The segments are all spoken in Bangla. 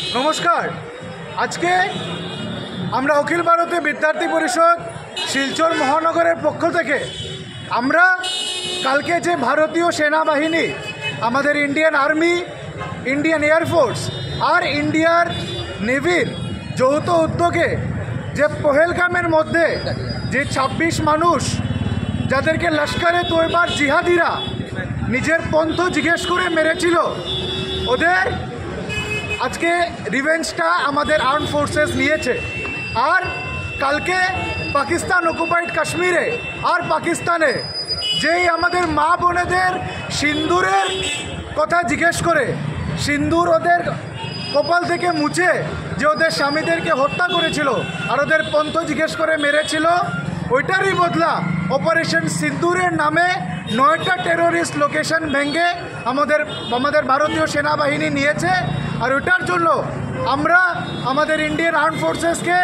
নমস্কার। আজকে আমরা অখিল ভারতীয় বিদ্যার্থী পরিষদ শিলচর মহানগরের পক্ষ থেকে আমরা কালকে যে ভারতীয় সেনাবাহিনী, আমাদের ইন্ডিয়ান আর্মি, ইন্ডিয়ান এয়ারফোর্স আর ইন্ডিয়ার নেভির যৌথ উদ্যোগে যে পহেলগামের মধ্যে যে ২৬ মানুষ যাদেরকে লস্করে তৈবার জিহাদিরা নিজের পন্থ জিজ্ঞেস করে মেরেছিল, ওদের আজকে রিভেঞ্জটা আমাদের আর্ম ফোর্সেস নিয়েছে। আর কালকে পাকিস্তান অকুপাইড কাশ্মীরে আর পাকিস্তানে যেই আমাদের মা বোনেদের সিন্দুরের কথা জিজ্ঞেস করে সিন্দুর ওদের কপাল থেকে মুছে যে ওদের স্বামীদেরকে হত্যা করেছিল আর ওদের পন্থ জিজ্ঞেস করে মেরেছিল, ওইটারই বদলা অপারেশন সিন্দুরের নামে ৯টা টেরোরিস্ট লোকেশন ভেঙে আমাদের ভারতীয় সেনাবাহিনী নিয়েছে। আর ওটার জন্য আমরা আমাদের ইন্ডিয়ান আর্ম ফোর্সেসকে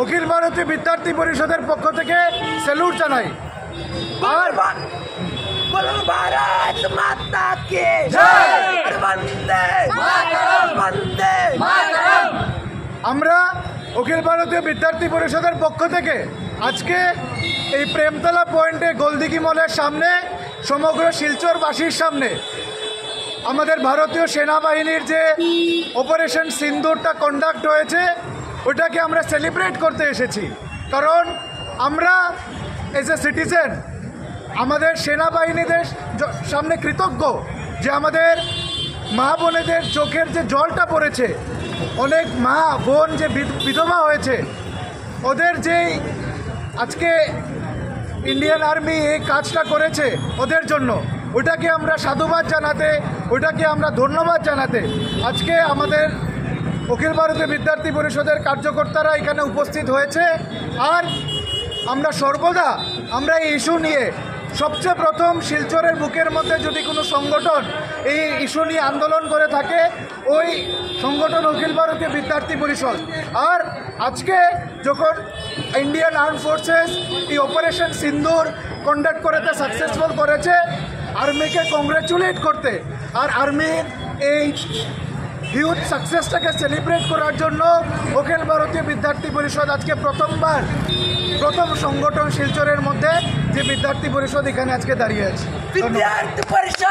অখিল ভারতীয় বিদ্যার্থী পরিষদের পক্ষ থেকে স্যালুট জানাই। আর भारत माता की जय, वंदे मातरम, वंदे मातरम। আমরা অখিল ভারতীয় বিদ্যার্থী পরিষদের পক্ষ থেকে আজকে এই প্রেমতলা পয়েন্টে গোলদিঘি মলের সামনে সমগ্র শিলচরবাসীর সামনে আমাদের ভারতীয় সেনাবাহিনীর যে অপারেশন সিন্দুরটা কন্ডাক্ট হয়েছে ওটাকে আমরা সেলিব্রেট করতে এসেছি। কারণ আমরা এজ এ সিটিজেন আমাদের সেনাবাহিনীদের সামনে কৃতজ্ঞ যে আমাদের মা বোনেদের চোখের যে জলটা পড়েছে, অনেক মা বোন যে বিধবা হয়েছে, ওদের যেই আজকে ইন্ডিয়ান আর্মি এই কাজটা করেছে ওদের জন্য, ওটাকে আমরা সাধুবাদ জানাতে, ওটাকে আমরা ধন্যবাদ জানাতে আজকে আমাদের অখিল ভারতীয় বিদ্যার্থী পরিষদের কার্যকর্তারা এখানে উপস্থিত হয়েছে। আর আমরা সর্বদা আমরা এই ইস্যু নিয়ে সবচেয়ে প্রথম শিলচরের বুকের মধ্যে যদি কোনো সংগঠন এই ইস্যু নিয়ে আন্দোলন করে থাকে ওই সংগঠন অখিল ভারতীয় বিদ্যার্থী পরিষদ। আর আজকে যখন ইন্ডিয়ান আর্ম ফোর্সেস এই অপারেশন সিন্দুর কন্ডাক্ট করতে সাকসেসফুল করেছে, আর্মিকে কংগ্রেচুলেট করতে আর আর্মির এই হিউজ সাকসেসটাকে সেলিব্রেট করার জন্য অখিল ভারতীয় বিদ্যার্থী পরিষদ আজকে প্রথম সংগঠন শিলচরের মধ্যে যে বিদ্যার্থী পরিষদ এখানে আজকে দাঁড়িয়ে আছে। বিদ্যার্থী পরিষদ